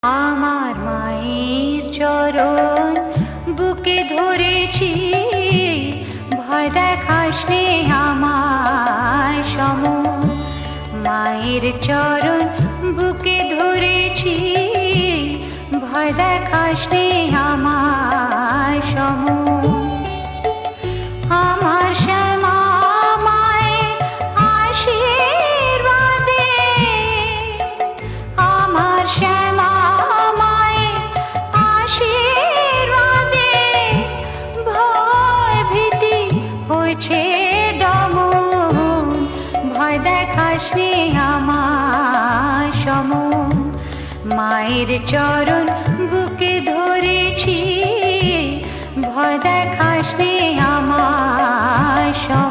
আমার মায়ের চরণ বুকে ধরেছি, ভয় দেখাস নে আমার সম। মায়ের চরণ বুকে ধরেছি, ভয় দেখাস নে আমার সম। আমার শ্যামা মায়ের আশীর্বাদে, আমার শ্যামা মায়ের আশীর্বাদে ভয় ভীতি হয়েছে দমন। ভয় দেখাস নে আমার সম। মায়ের চরণ বুকে ধরেছি, ভয় দেখাস নে আমার সম।